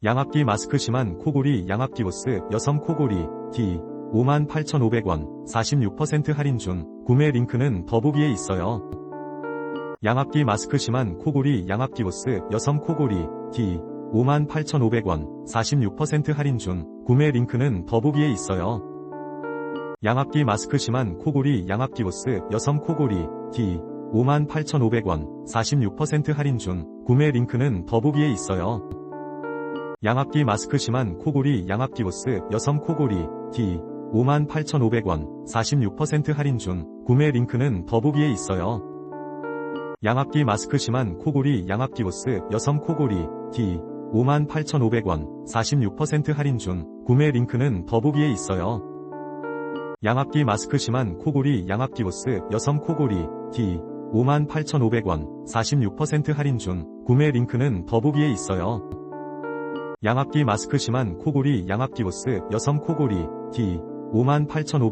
양압기 마스크 심한 코골이 양압기보스 여성 코골이 D 58,500원 46% 할인 중. 구매 링크는 더보기에 있어요. 양압기 마스크 심한 코골이 양압기보스 여성 코골이 D 58,500원 46% 할인 중. 구매 링크는 더보기에 있어요. 양압기 마스크 심한 코골이 양압기보스 여성 코골이 D 58,500원 46% 할인 중. 구매 링크는 더보기에 있어요. 양압기 마스크 심한 코골이 양압기보스 여성 코골이 D 58,500원 46% 할인 중. 구매 링크는 더보기에 있어요. 양압기 마스크 심한 코골이 양압기보스 여성 코골이 D 58,500원 46% 할인 중. 구매 링크는 더보기에 있어요. 양압기 마스크 심한 코골이 양압기보스 여성 코골이 D 58,500원 46% 할인 중. 구매 링크는 더보기에 있어요. 양압기 마스크 심한 코골이 양압기보스 여성 코골이 D 58,500원